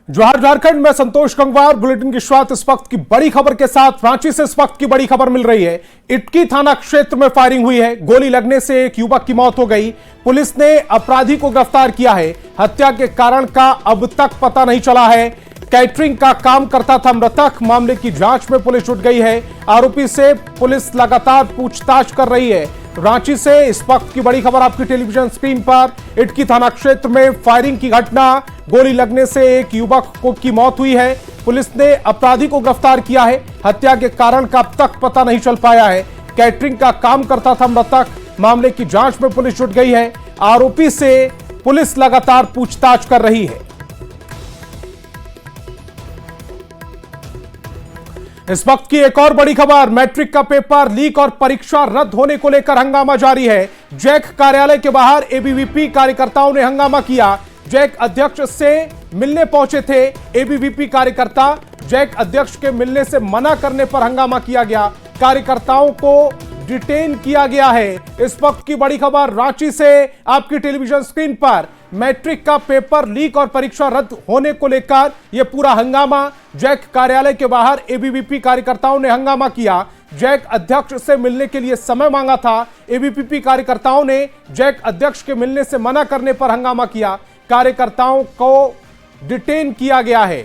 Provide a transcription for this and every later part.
जोहार झारखंड में संतोष गंगवार। बुलेटिन की शुरुआत इस वक्त की बड़ी खबर के साथ। रांची से इस वक्त की बड़ी खबर मिल रही है। इटकी थाना क्षेत्र में फायरिंग हुई है। गोली लगने से एक युवक की मौत हो गई। पुलिस ने अपराधी को गिरफ्तार किया है। हत्या के कारण का अब तक पता नहीं चला है। कैटरिंग का काम करता था मृतक। मामले की जांच में पुलिस जुट गई है। आरोपी से पुलिस लगातार पूछताछ कर रही है। रांची से इस वक्त की बड़ी खबर आपकी टेलीविजन स्क्रीन पर। इटकी थाना क्षेत्र में फायरिंग की घटना, गोली लगने से एक युवक की मौत हुई है। पुलिस ने अपराधी को गिरफ्तार किया है। हत्या के कारण का अब तक पता नहीं चल पाया है। कैटरिंग का काम करता था मृतक। मामले की जांच में पुलिस जुट गई है। आरोपी से पुलिस लगातार पूछताछ कर रही है। इस वक्त की एक और बड़ी खबर, मैट्रिक का पेपर लीक और परीक्षा रद्द होने को लेकर हंगामा जारी है। जैक कार्यालय के बाहर एबीवीपी कार्यकर्ताओं ने हंगामा किया। जैक अध्यक्ष से मिलने पहुंचे थे एबीवीपी कार्यकर्ता। जैक अध्यक्ष के मिलने से मना करने पर हंगामा किया गया। कार्यकर्ताओं को डिटेन किया गया है। इस वक्त की बड़ी खबर रांची से आपकी टेलीविजन स्क्रीन पर। मैट्रिक का पेपर लीक और परीक्षा रद्द होने को लेकर यह पूरा हंगामा। जैक कार्यालय के बाहर एबीवीपी कार्यकर्ताओं ने हंगामा किया। जैक अध्यक्ष से मिलने के लिए समय मांगा था। एबीवीपी कार्यकर्ताओं ने जैक अध्यक्ष के मिलने से मना करने पर हंगामा किया। कार्यकर्ताओं को डिटेन किया गया है।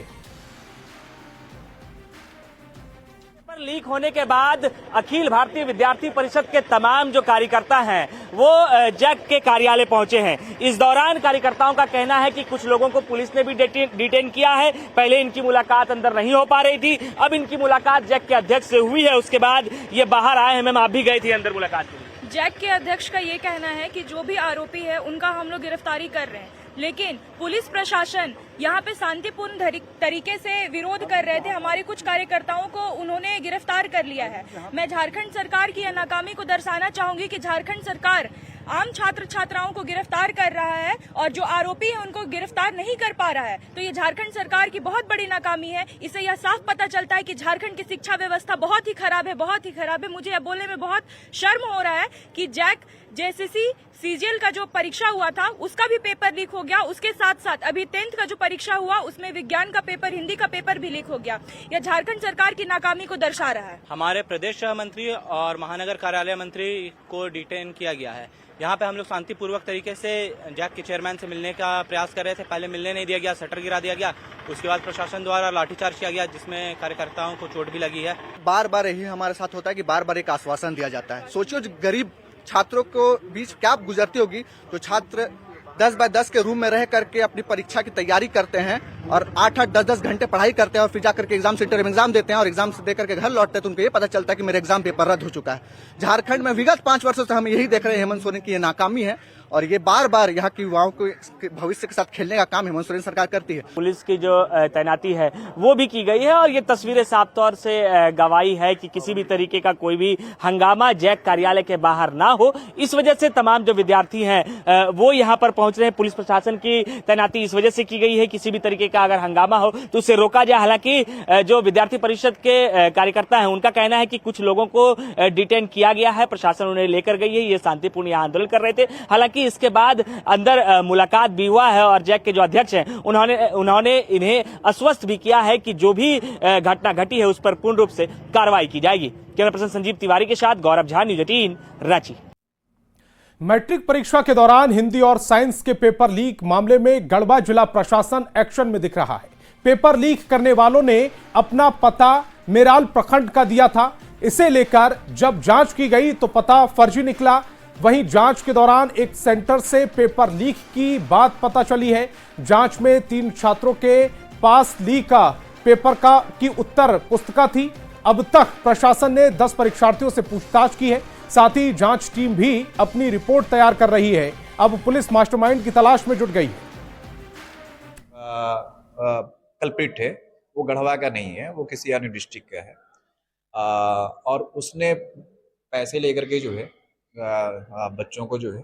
लीक होने के बाद अखिल भारतीय विद्यार्थी परिषद के तमाम जो कार्यकर्ता हैं वो जैक के कार्यालय पहुंचे हैं। इस दौरान कार्यकर्ताओं का कहना है कि कुछ लोगों को पुलिस ने भी डिटेन किया है। पहले इनकी मुलाकात अंदर नहीं हो पा रही थी, अब इनकी मुलाकात जैक के अध्यक्ष से हुई है। उसके बाद ये बाहर आए हैं। मैम, आप भी गए थे अंदर मुलाकात के लिए। जैक के अध्यक्ष का ये कहना है कि जो भी आरोपी है उनका हम लोग गिरफ्तारी कर रहे हैं, लेकिन पुलिस प्रशासन यहाँ पे शांतिपूर्ण तरीके से विरोध कर रहे थे। हमारे कुछ कार्यकर्ताओं को उन्होंने गिरफ्तार कर लिया है। मैं झारखंड सरकार की नाकामी को दर्शाना चाहूंगी कि झारखंड सरकार आम छात्र छात्राओं को गिरफ्तार कर रहा है और जो आरोपी है उनको गिरफ्तार नहीं कर पा रहा है। तो ये झारखंड सरकार की बहुत बड़ी नाकामी है। इससे यह साफ पता चलता है कि झारखंड की शिक्षा व्यवस्था बहुत ही खराब है, बहुत ही खराब है। मुझे यह बोलने में बहुत शर्म हो रहा है कि जैक जेसीसी सीजीएल का जो परीक्षा हुआ था उसका भी पेपर लीक हो गया। उसके साथ साथ अभी 10th का जो परीक्षा हुआ उसमें विज्ञान का पेपर, हिंदी का पेपर भी लीक हो गया। यह झारखंड सरकार की नाकामी को दर्शा रहा है। हमारे प्रदेश मंत्री और महानगर कार्यालय मंत्री को डिटेन किया गया है। यहाँ पे हम लोग शांतिपूर्वक तरीके से जैक के चेयरमैन से मिलने का प्रयास कर रहे थे। पहले मिलने नहीं दिया गया, शटर गिरा दिया गया। उसके बाद प्रशासन द्वारा लाठीचार्ज किया गया, जिसमें कार्यकर्ताओं को चोट भी लगी है। बार बार यही हमारे साथ होता है कि बार बार एक आश्वासन दिया जाता है। सोचिए गरीब छात्रों को बीच क्या गुजरती होगी। तो छात्र 10 बाय 10 के रूम में रह करके अपनी परीक्षा की तैयारी करते हैं और 8-8, 10-10 घंटे पढ़ाई करते हैं और फिर जाकर के एग्जाम सेंटर में एग्जाम देते हैं और एग्जाम से देकर के घर लौटते हैं तो उनको ये पता चलता है कि मेरे एग्जाम पेपर रद्द हो चुका है। झारखंड में विगत 5 वर्षों से हम यही देख रहे हैं हेमंत सोरेन की ये नाकामी है और ये बार बार यहाँ की युवाओं को भविष्य के साथ खेलने का काम हेमंत सोरेन सरकार करती है। पुलिस की जो तैनाती है वो भी की गई है और ये तस्वीरें साफ तौर से गवाही है कि किसी भी तरीके का कोई भी हंगामा जैक कार्यालय के बाहर ना हो। इस वजह से तमाम जो विद्यार्थी हैं वो यहाँ पर पहुंच रहे हैं। पुलिस प्रशासन की तैनाती इस वजह से की गई है किसी भी तरीके का अगर हंगामा हो तो उसे रोका जाए। हालांकि जो विद्यार्थी परिषद के कार्यकर्ता हैं उनका कहना है कि कुछ लोगों को डिटेन किया गया है, प्रशासन उन्हें लेकर गई है। ये शांतिपूर्ण यहाँ आंदोलन कर रहे थे। हालांकि इसके बाद अंदर मुलाकात भी हुआ है और जैक के जो अध्यक्ष हैं उन्होंने इन्हें आश्वस्त भी किया है कि जो भी घटना घटी है उस पर पूर्ण रूप से कार्रवाई की जाएगी। कैमरा पर्सन संजीव तिवारी के साथ गौरव झा, न्यूज़ 18 रांची। मैट्रिक परीक्षा के दौरान हिंदी और साइंस के पेपर लीक मामले में गढ़वा जिला प्रशासन एक्शन में दिख रहा है। पेपर लीक करने वालों ने अपना पता मेराल प्रखंड का दिया था। इसे लेकर जब जांच की गई तो पता फर्जी निकला। वहीं जांच के दौरान एक सेंटर से पेपर लीक की बात पता चली है। जांच में 3 छात्रों के पास लीक पेपर की उत्तर पुस्तिका थी। अब तक प्रशासन ने 10 परीक्षार्थियों से पूछताछ की है। साथ ही जांच टीम भी अपनी रिपोर्ट तैयार कर रही है। अब पुलिस मास्टरमाइंड की तलाश में जुट गई है। कल्प्रिट है वो गढ़वा का नहीं है, वो किसी अन्य डिस्ट्रिक्ट का है और उसने पैसे लेकर के जो है बच्चों को जो है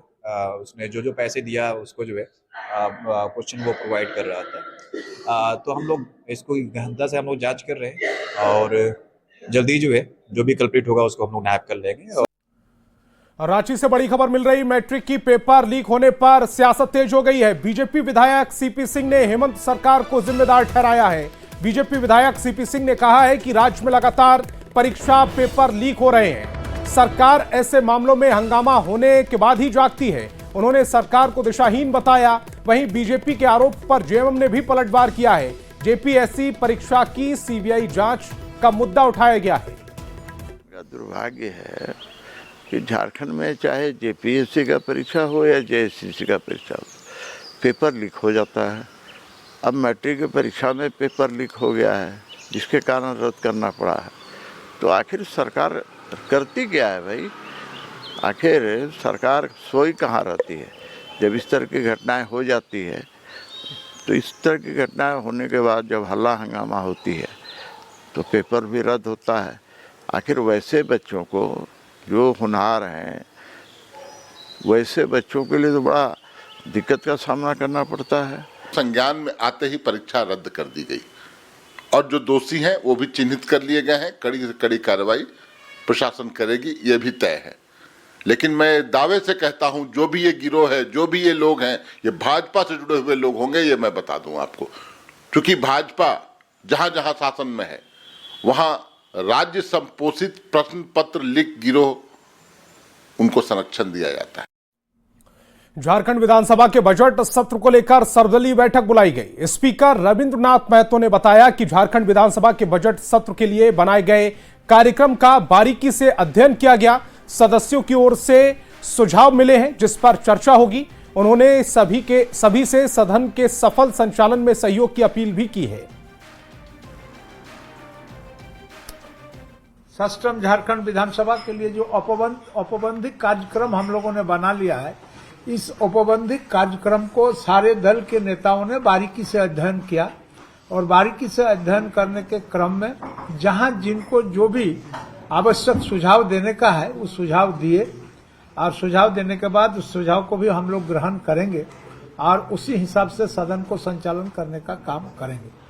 उसने जो पैसे दिया उसको जो है क्वेश्चन वो प्रोवाइड कर रहा था। तो हम लोग इसको गहनता से हम लोग जांच कर रहे हैं और जल्दी जो है जो भी कल्प्रिट होगा उसको हम लोग नैप कर लेंगे। रांची से बड़ी खबर मिल रही। मैट्रिक की पेपर लीक होने पर सियासत तेज हो गई है। बीजेपी विधायक सीपी सिंह ने हेमंत सरकार को जिम्मेदार ठहराया है। बीजेपी विधायक सीपी सिंह ने कहा है कि राज्य में लगातार परीक्षा पेपर लीक हो रहे हैं। सरकार ऐसे मामलों में हंगामा होने के बाद ही जागती है। उन्होंने सरकार को दिशाहीन बताया। वहीं बीजेपी के आरोप पर जेएमएम ने भी पलटवार किया है। जेपीएससी परीक्षा की सीबीआई जांच का मुद्दा उठाया गया है। दुर्भाग्य है कि झारखंड में चाहे जेपीएससी का परीक्षा हो या जेएसएससी का परीक्षा हो, पेपर लीक हो जाता है। अब मैट्रिक की परीक्षा में पेपर लीक हो गया है, जिसके कारण रद्द करना पड़ा है। तो आखिर सरकार करती क्या है भाई? आखिर सरकार सोई कहाँ रहती है? जब इस तरह की घटनाएं हो जाती है, तो इस तरह की घटनाएं होने के बाद जब हल्ला हंगामा होती है तो पेपर भी रद्द होता है। आखिर वैसे बच्चों को जो होनहार हैं, वैसे बच्चों के लिए तो बड़ा दिक्कत का सामना करना पड़ता है। संज्ञान में आते ही परीक्षा रद्द कर दी गई और जो दोषी हैं वो भी चिन्हित कर लिए गए हैं। कड़ी से कड़ी कार्रवाई प्रशासन करेगी, ये भी तय है। लेकिन मैं दावे से कहता हूं, जो भी ये गिरोह है, जो भी ये लोग हैं, ये भाजपा से जुड़े हुए लोग होंगे, ये मैं बता दूं आपको। क्योंकि भाजपा जहां जहां शासन में है, वहां राज्य संपोषित प्रश्न पत्र लीक गिरोह उनको संरक्षण दिया जाता है। झारखंड विधानसभा के बजट सत्र को लेकर सर्वदलीय बैठक बुलाई गई। स्पीकर रविंद्रनाथ महतो ने बताया कि झारखंड विधानसभा के बजट सत्र के लिए बनाए गए कार्यक्रम का बारीकी से अध्ययन किया गया। सदस्यों की ओर से सुझाव मिले हैं, जिस पर चर्चा होगी। उन्होंने सभी से सदन के सफल संचालन में सहयोग की अपील भी की है। सष्टम झारखंड विधानसभा के लिए जो औपबंधिक कार्यक्रम हम लोगों ने बना लिया है, इस औपबंधिक कार्यक्रम को सारे दल के नेताओं ने बारीकी से अध्ययन किया और बारीकी से अध्ययन करने के क्रम में जहां जिनको जो भी आवश्यक सुझाव देने का है, वो सुझाव दिए और सुझाव देने के बाद उस सुझाव को भी हम लोग ग्रहण करेंगे और उसी हिसाब से सदन को संचालन करने का काम करेंगे।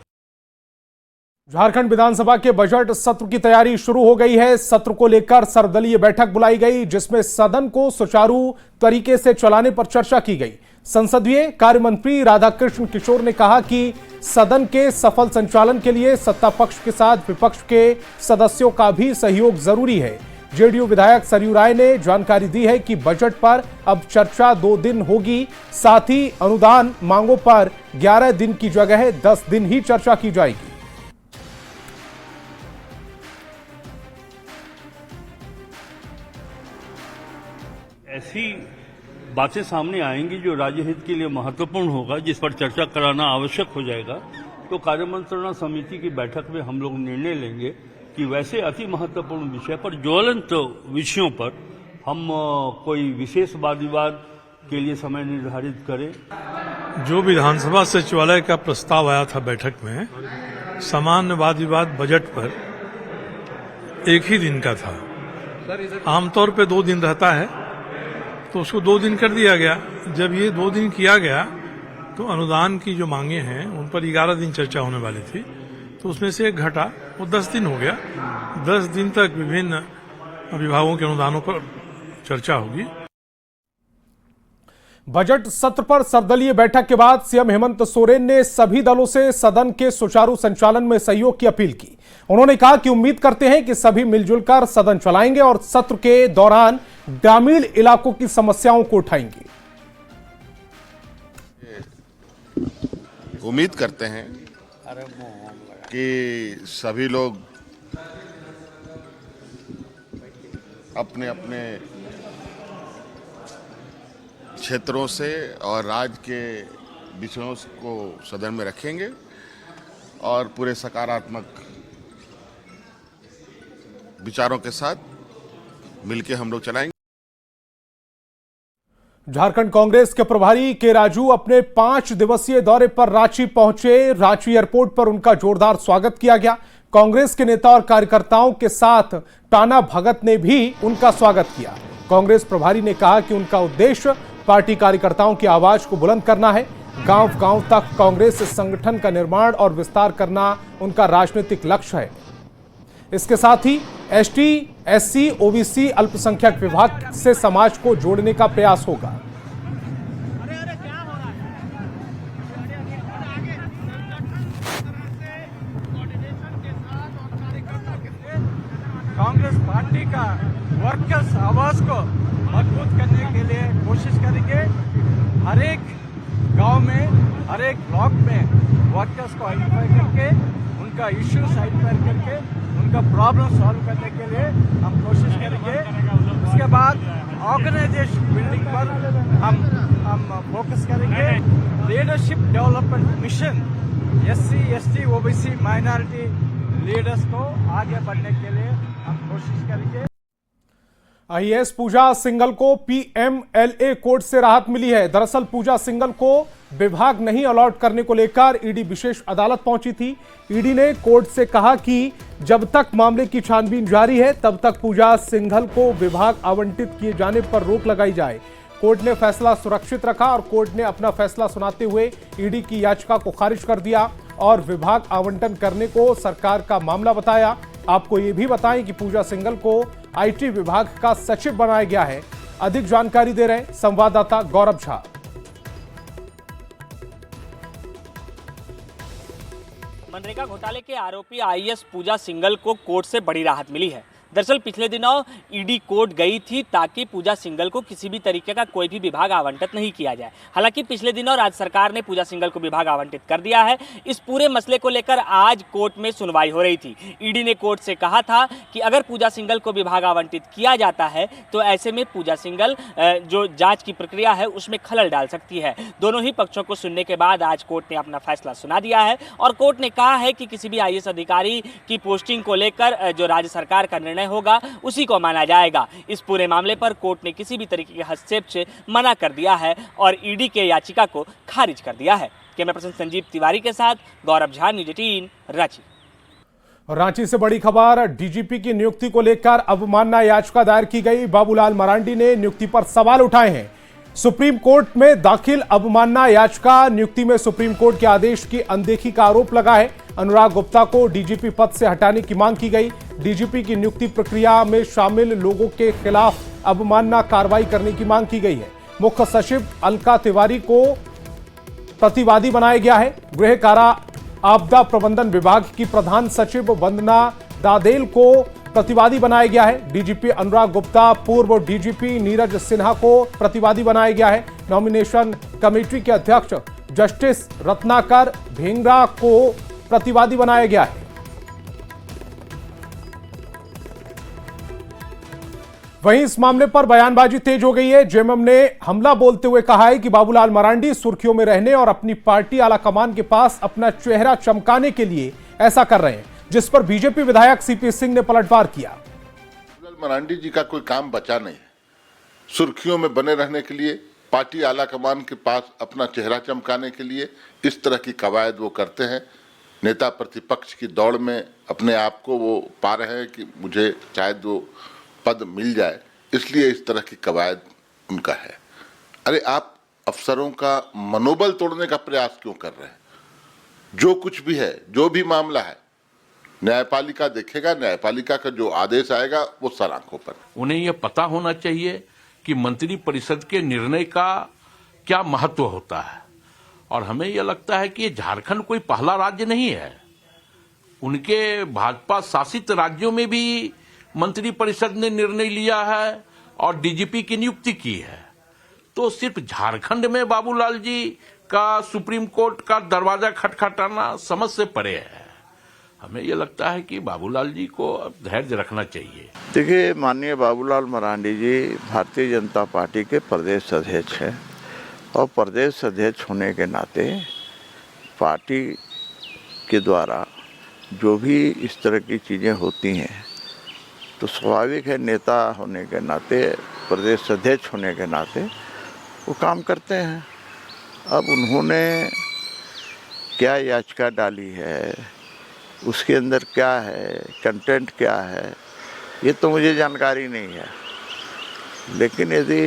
झारखंड विधानसभा के बजट सत्र की तैयारी शुरू हो गई है। सत्र को लेकर सर्वदलीय बैठक बुलाई गई, जिसमें सदन को सुचारू तरीके से चलाने पर चर्चा की गई। संसदीय कार्य मंत्री राधाकृष्ण किशोर ने कहा कि सदन के सफल संचालन के लिए सत्ता पक्ष के साथ विपक्ष के सदस्यों का भी सहयोग जरूरी है। जेडीयू विधायक सरयू राय ने जानकारी दी है कि बजट पर अब चर्चा 2 दिन होगी। साथ ही अनुदान मांगों पर 11 दिन की जगह 10 दिन ही चर्चा की जाएगी। ऐसी बातें सामने आएंगी जो राज्य हित के लिए महत्वपूर्ण होगा, जिस पर चर्चा कराना आवश्यक हो जाएगा। तो कार्यमंत्रणा समिति की बैठक में हम लोग निर्णय लेंगे कि वैसे अति महत्वपूर्ण विषय पर, ज्वलंत विषयों पर हम कोई विशेष वाद विवाद के लिए समय निर्धारित करें। जो विधानसभा सचिवालय का प्रस्ताव आया था बैठक में, सामान्य वाद विवाद बजट पर 1 ही दिन का था। आमतौर पे 2 दिन रहता है, तो उसको 2 दिन कर दिया गया। जब ये 2 दिन किया गया तो अनुदान की जो मांगे हैं उन पर 11 दिन चर्चा होने वाली थी, तो उसमें से एक घटा, वो 10 दिन हो गया। 10 दिन तक विभिन्न विभागों के अनुदानों पर चर्चा होगी। बजट सत्र पर सर्वदलीय बैठक के बाद सीएम हेमंत सोरेन ने सभी दलों से सदन के सुचारू संचालन में सहयोग की अपील की। उन्होंने कहा कि उम्मीद करते हैं कि सभी मिलजुल कर सदन चलाएंगे और सत्र के दौरान ग्रामीण इलाकों की समस्याओं को उठाएंगे। उम्मीद करते हैं कि सभी लोग अपने अपने क्षेत्रों से और राज्य के विषयों को सदन में रखेंगे और पूरे सकारात्मक विचारों के साथ मिलकर हम लोग चलाएंगे। झारखंड कांग्रेस के प्रभारी के राजू अपने 5 दिवसीय दौरे पर रांची पहुंचे। रांची एयरपोर्ट पर उनका जोरदार स्वागत किया गया। कांग्रेस के नेता और कार्यकर्ताओं के साथ टाना भगत ने भी उनका स्वागत किया। कांग्रेस प्रभारी ने कहा कि उनका उद्देश्य पार्टी कार्यकर्ताओं की आवाज को बुलंद करना है। गांव-गांव तक कांग्रेस संगठन का निर्माण और विस्तार करना उनका राजनीतिक लक्ष्य है। इसके साथ ही एसटी, एससी, ओबीसी, अल्पसंख्यक विभाग से समाज को जोड़ने का प्रयास होगा। कांग्रेस पार्टी का वर्कर्स आवाज को मजबूत करने के लिए कोशिश करेंगे। हर एक गांव में, हर एक ब्लॉक में वर्कर्स को आइडेंटिफाई करके उनका इश्यूज आइडेंटिफाई करके उनका प्रॉब्लम सॉल्व करने के लिए हम कोशिश करेंगे। उसके बाद ऑर्गेनाइजेशन बिल्डिंग पर हम फोकस करेंगे। Leadership development mission SC, ST, OBC, minority leaders को आगे बढ़ने के लिए हम कोशिश करेंगे। आईएएस पूजा सिंघल को पीएमएलए कोर्ट से राहत मिली है। दरअसल पूजा सिंघल को विभाग नहीं अलॉट करने को लेकर ईडी विशेष अदालत पहुंची थी। ईडी ने कोर्ट से कहा कि जब तक मामले की छानबीन जारी है तब तक पूजा सिंघल को विभाग आवंटित किए जाने पर रोक लगाई जाए। कोर्ट ने फैसला सुरक्षित रखा और कोर्ट ने अपना फैसला सुनाते हुए ईडी की याचिका को खारिज कर दिया और विभाग आवंटन करने को सरकार का मामला बताया। आपको ये भी बताएं कि पूजा सिंघल को आईटी विभाग का सचिव बनाया गया है। अधिक जानकारी दे रहे हैं संवाददाता गौरव झा। मनरेगा घोटाले के आरोपी आईएएस पूजा सिंघल को कोर्ट से बड़ी राहत मिली है। दरअसल पिछले दिनों ईडी कोर्ट गई थी ताकि पूजा सिंघल को किसी भी तरीके का कोई भी विभाग आवंटित नहीं किया जाए। हालांकि पिछले दिनों राज्य सरकार ने पूजा सिंघल को विभाग आवंटित कर दिया है। इस पूरे मसले को लेकर आज कोर्ट में सुनवाई हो रही थी। ईडी ने कोर्ट से कहा था कि अगर पूजा सिंघल को विभाग आवंटित किया जाता है तो ऐसे में पूजा सिंघल जो जांच की प्रक्रिया है उसमें खलल डाल सकती है। दोनों ही पक्षों को सुनने के बाद आज कोर्ट ने अपना फैसला सुना दिया है और कोर्ट ने कहा है कि किसी भी आईएएस अधिकारी की पोस्टिंग को लेकर जो राज्य सरकार का निर्णय होगा उसी को माना जाएगा। इस पूरे मामले पर कोर्ट ने किसी भी तरीके के हस्तक्षेप से मना कर दिया है और ईडी के याचिका को खारिज कर दिया है। कैमरा पर्सन संजीव तिवारी के साथ गौरव झा, न्यूज 18 रांची। रांची से बड़ी खबर, डीजीपी की नियुक्ति को लेकर अवमानना याचिका दायर की गई। बाबूलाल मरांडी ने नियुक्ति पर सवाल उठाए हैं। सुप्रीम कोर्ट में दाखिल अवमानना याचिका नियुक्ति में सुप्रीम कोर्ट के आदेश की अनदेखी का आरोप लगा है। अनुराग गुप्ता को डीजीपी पद से हटाने की मांग की गई। डीजीपी की नियुक्ति प्रक्रिया में शामिल लोगों के खिलाफ अवमानना कार्रवाई करने की मांग की गई है। मुख्य सचिव अलका तिवारी को प्रतिवादी बनाया गया है। गृह कारा आपदा प्रबंधन विभाग की प्रधान सचिव वंदना दादेल को प्रतिवादी बनाया गया है। डीजीपी अनुराग गुप्ता, पूर्व डीजीपी नीरज सिन्हा को प्रतिवादी बनाया गया है। नॉमिनेशन कमेटी के अध्यक्ष जस्टिस रत्नाकर भेंगरा को प्रतिवादी बनाया गया है। वहीं इस मामले पर बयानबाजी तेज हो गई है। जेएमएम ने हमला बोलते हुए कहा है कि बाबूलाल मरांडी सुर्खियों में रहने और अपनी पार्टी आलाकमान के पास अपना चेहरा चमकाने के लिए ऐसा कर रहे हैं, जिस पर बीजेपी विधायक सीपी सिंह ने पलटवार किया। बाबूलाल मरांडी जी का कोई काम बचा नहीं है। सुर्खियों में बने रहने के लिए, पार्टी आलाकमान के पास अपना चेहरा चमकाने के लिए इस तरह की कवायद वो करते हैं। नेता प्रतिपक्ष की दौड़ में अपने आप को वो पा रहे हैं कि मुझे शायद वो पद मिल जाए, इसलिए इस तरह की कवायद उनका है। अरे आप अफसरों का मनोबल तोड़ने का प्रयास क्यों कर रहे हैं? जो कुछ भी है, जो भी मामला है, न्यायपालिका देखेगा। न्यायपालिका का जो आदेश आएगा वो सर आंखों पर। उन्हें यह पता होना चाहिए कि मंत्रि परिषद के निर्णय का क्या महत्व होता है और हमें यह लगता है कि ये झारखंड कोई पहला राज्य नहीं है। उनके भाजपा शासित राज्यों में भी मंत्रि परिषद ने निर्णय लिया है और डीजीपी की नियुक्ति की है। तो सिर्फ झारखंड में बाबूलाल जी का सुप्रीम कोर्ट का दरवाजा खटखटाना समझ से परे है। हमें यह लगता है कि बाबूलाल जी को अब धैर्य रखना चाहिए। देखिए, माननीय बाबूलाल मरांडी जी भारतीय जनता पार्टी के प्रदेश अध्यक्ष हैं और प्रदेश अध्यक्ष होने के नाते पार्टी के द्वारा जो भी इस तरह की चीज़ें होती हैं तो स्वाभाविक है, नेता होने के नाते, प्रदेश अध्यक्ष होने के नाते वो काम करते हैं। अब उन्होंने क्या याचिका डाली है, उसके अंदर क्या है, कंटेंट क्या है, ये तो मुझे जानकारी नहीं है। लेकिन यदि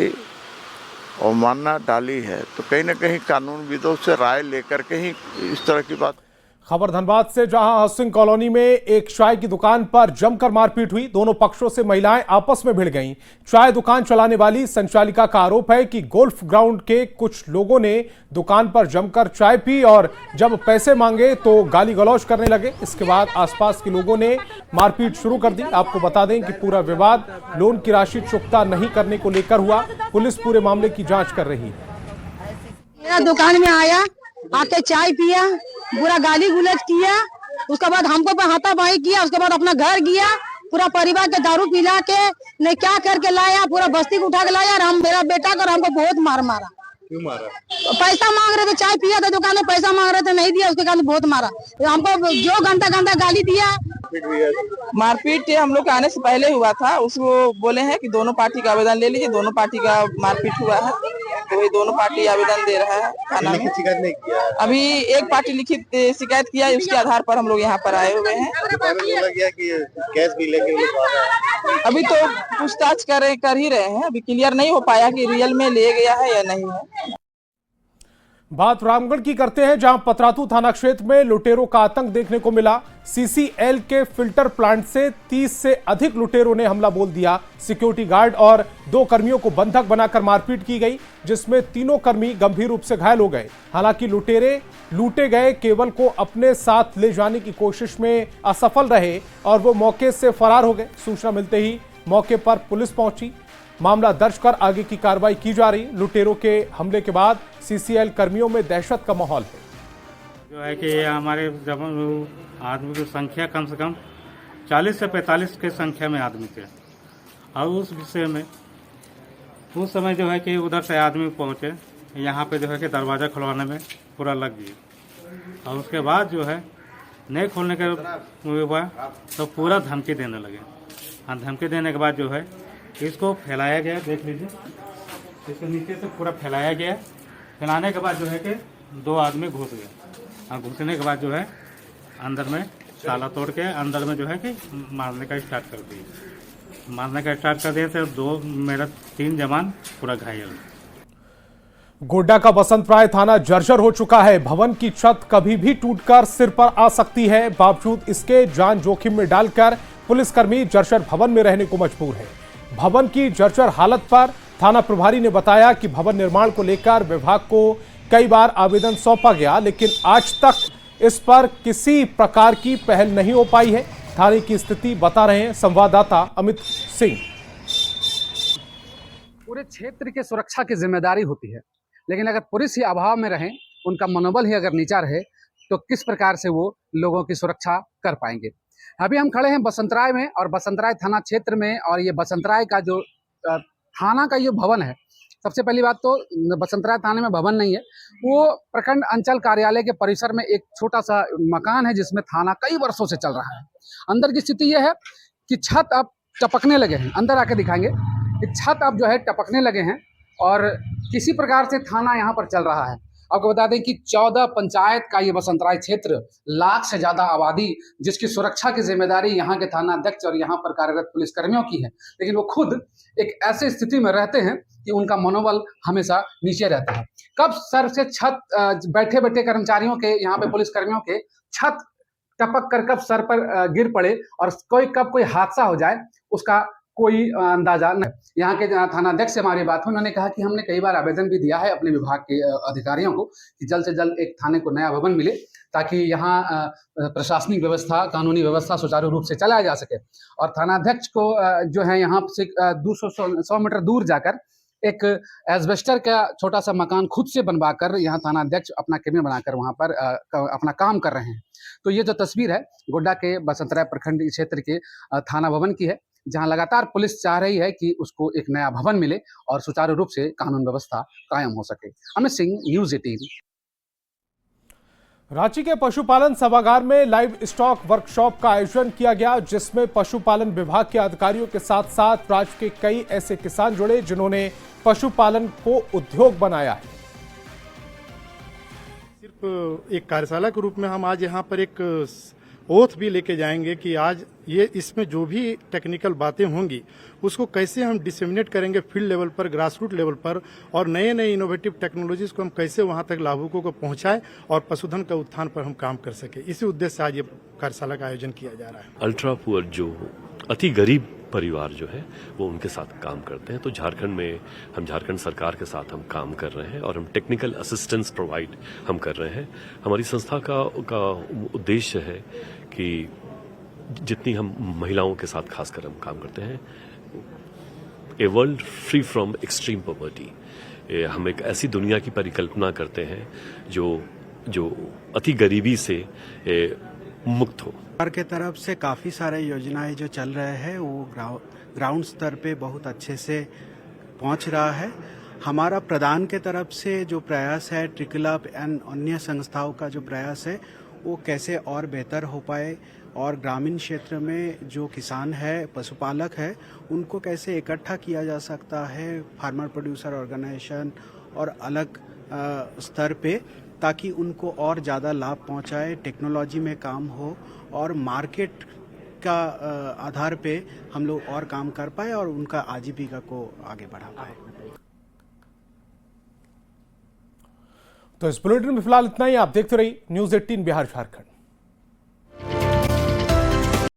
अवमानना डाली है तो कहीं ना कहीं कानूनविदों से राय लेकर के ही इस तरह की बात। खबर धनबाद से, जहां हाउसिंग कॉलोनी में एक चाय की दुकान पर जमकर मारपीट हुई। दोनों पक्षों से महिलाएं आपस में भिड़ गईं। चाय दुकान चलाने वाली संचालिका का आरोप है कि गोल्फ ग्राउंड के कुछ लोगों ने दुकान पर जमकर चाय पी और जब पैसे मांगे तो गाली गलौज करने लगे। इसके बाद आसपास के लोगों ने मारपीट शुरू कर दी। आपको बता दें कि पूरा विवाद लोन की राशि चुकता नहीं करने को लेकर हुआ। पुलिस पूरे मामले की जांच कर रही है। मेरा दुकान में आया, आके चाय पिया, पूरा गाली गुलज किया, उसके बाद हमको हाथापाई किया, उसके बाद अपना घर गया, पूरा परिवार के दारू पिला के नहीं क्या करके लाया, पूरा बस्ती को उठा के लाया और हम मेरा बेटा को हमको बहुत मारा। क्यों मारा? पैसा मांग रहे थे, चाय पिया था दुकान में, पैसा मांग रहे थे, नहीं दिया, उसके कारण बहुत मारा। हमको जो गंदा गाली दिया। मारपीट हम लोग के आने से पहले हुआ था। उसको बोले हैं कि दोनों पार्टी का आवेदन ले लीजिए, दोनों पार्टी का मारपीट हुआ है तो वही दोनों पार्टी आवेदन दे रहा है। थाना में शिकायत नहीं किया? अभी एक पार्टी लिखित शिकायत किया है, उसके आधार पर हम लोग यहाँ पर आए हुए हैं। कैश भी लेके अभी तो पूछताछ कर ही रहे हैं, अभी क्लियर नहीं हो पाया कि रियल में ले गया है या नहीं है। बात रामगढ़ की करते हैं, जहां पतरातू थाना क्षेत्र में लुटेरों का आतंक देखने को मिला। सीसीएल के फिल्टर प्लांट से 30 से अधिक लुटेरों ने हमला बोल दिया। सिक्योरिटी गार्ड और 2 कर्मियों को बंधक बनाकर मारपीट की गई, जिसमें तीनों कर्मी गंभीर रूप से घायल हो गए। हालांकि लुटेरे लूटे गए केवल को अपने साथ ले जाने की कोशिश में असफल रहे और वो मौके से फरार हो गए। सूचना मिलते ही मौके पर पुलिस पहुंची। मामला दर्ज कर आगे की कार्रवाई की जा रही। लुटेरों के हमले के बाद सीसीएल कर्मियों में दहशत का माहौल है। जो है कि हमारे आदमी की संख्या कम से कम 40 से 45 के संख्या में आदमी थे और उस विषय में उस समय जो है कि उधर से आदमी पहुंचे, यहाँ पे जो है कि दरवाज़ा खुलवाने में पूरा लग गई और उसके बाद जो है नहीं खोलने के हुआ तो पूरा धमकी देने लगे। हाँ, धमकी देने के बाद जो है इसको फैलाया गया, देख लीजिए, इसको नीचे से पूरा फैलाया गया। फैलाने के बाद जो है कि 2 आदमी घुस गए और घुसने के बाद जो है अंदर में ताला तोड़ के अंदर में जो है कि मारने का स्टार्ट कर दिए। मारने का स्टार्ट कर दिए तो मेरा 3 जवान पूरा घायल। गोड्डा का बसंतराय थाना जर्जर हो चुका है। भवन की छत कभी भी टूटकर सिर पर आ सकती है। बावजूद इसके जान जोखिम में डालकर पुलिसकर्मी जर्जर भवन में रहने को मजबूर है। भवन की जर्जर हालत पर थाना प्रभारी ने बताया कि भवन निर्माण को लेकर विभाग को कई बार आवेदन सौंपा गया, लेकिन आज तक इस पर किसी प्रकार की पहल नहीं हो पाई है। थाने की स्थिति बता रहे हैं संवाददाता अमित सिंह। पूरे क्षेत्र के सुरक्षा की जिम्मेदारी होती है, लेकिन अगर पुलिस ही अभाव में रहे, उनका मनोबल ही अगर नीचा रहे, तो किस प्रकार से वो लोगों की सुरक्षा कर पाएंगे। अभी हम खड़े हैं बसंतराय में और बसंतराय थाना क्षेत्र में, और ये बसंतराय का जो थाना का ये भवन है, सबसे पहली बात तो बसंतराय थाने में भवन नहीं है, वो प्रखंड अंचल कार्यालय के परिसर में एक छोटा सा मकान है जिसमें थाना कई वर्षों से चल रहा है। अंदर की स्थिति यह है कि छत अब टपकने लगे हैं, अंदर आके दिखाएंगे कि छत अब जो है टपकने लगे हैं और किसी प्रकार से थाना यहाँ पर चल रहा है। आपको बता दें कि 14 पंचायत का ये बसंतराय क्षेत्र, लाख से ज्यादा आबादी, जिसकी सुरक्षा की जिम्मेदारी यहाँ के थाना अध्यक्ष और यहाँ पर कार्यरत पुलिसकर्मियों की है, लेकिन वो खुद एक ऐसी स्थिति में रहते हैं कि उनका मनोबल हमेशा नीचे रहता है। कब सर से छत, बैठे बैठे कर्मचारियों के, यहाँ पे पुलिसकर्मियों के छत टपक कर कब सर पर गिर पड़े और कब कोई हादसा हो जाए, उसका कोई अंदाजा नहीं। यहाँ के थाना अध्यक्ष से हमारी बात हुई, उन्होंने कहा कि हमने कई बार आवेदन भी दिया है अपने विभाग के अधिकारियों को कि जल्द से जल्द एक थाने को नया भवन मिले ताकि यहाँ प्रशासनिक व्यवस्था, कानूनी व्यवस्था सुचारू रूप से चलाया जा सके। और थाना अध्यक्ष को जो है यहाँ से 200 मीटर दूर जाकर एक एस्बेस्टर का छोटा सा मकान खुद से बनवाकर यहाँ थाना अध्यक्ष अपना केबिन बनाकर वहाँ पर अपना काम कर रहे हैं। तो ये जो तस्वीर है गोड्डा के बसंतराय प्रखंड क्षेत्र के थाना भवन की है, जहां लगातार पुलिस चाह रही है कि उसको एक नया भवन मिले और सुचारू रूप से कानून व्यवस्था कायम हो सके। अमित सिंह, न्यूज़ 18। रांची के पशुपालन सभागार में लाइव स्टॉक वर्कशॉप का आयोजन किया गया, जिसमें पशुपालन विभाग के अधिकारियों के साथ साथ राज्य के कई ऐसे किसान जुड़े जिन्होंने पशुपालन को उद्योग बनाया है। सिर्फ एक कार्यशाला के रूप में हम आज यहाँ पर एक ओथ भी लेके जाएंगे कि आज ये इसमें जो भी टेक्निकल बातें होंगी उसको कैसे हम डिसेमिनेट करेंगे फील्ड लेवल पर, ग्रास रूट लेवल पर, और नए नए इनोवेटिव टेक्नोलॉजीज को हम कैसे वहां तक लाभुकों को पहुंचाएं और पशुधन का उत्थान पर हम काम कर सके। इसी उद्देश्य से आज ये कार्यशाला का आयोजन किया जा रहा है। अल्ट्रा पुअर जो अति गरीब परिवार जो है वो उनके साथ काम करते हैं, तो झारखंड में हम झारखंड सरकार के साथ हम काम कर रहे हैं और हम टेक्निकल असिस्टेंस प्रोवाइड हम कर रहे हैं। हमारी संस्था का उद्देश्य है कि जितनी हम महिलाओं के साथ खासकर हम काम करते हैं, a world free from extreme poverty, हम एक ऐसी दुनिया की परिकल्पना करते हैं जो अति गरीबी से मुक्त हो। सरकार के तरफ से काफ़ी सारे योजनाएं जो चल रहे हैं वो ग्राउंड स्तर पे बहुत अच्छे से पहुंच रहा है। हमारा प्रधान के तरफ से जो प्रयास है, ट्रिकल अप एंड अन्य संस्थाओं का जो प्रयास है वो कैसे और बेहतर हो पाए और ग्रामीण क्षेत्र में जो किसान है, पशुपालक है, उनको कैसे इकट्ठा किया जा सकता है फार्मर प्रोड्यूसर ऑर्गेनाइजेशन और अलग स्तर पे, ताकि उनको और ज़्यादा लाभ पहुंचाए, टेक्नोलॉजी में काम हो और मार्केट का आधार पे हम लोग और काम कर पाए और उनका आजीविका को आगे बढ़ा पाए। तो इस बुलेटिन में फिलहाल इतना ही। आप देखते रहिए न्यूज़ 18 बिहार झारखंड।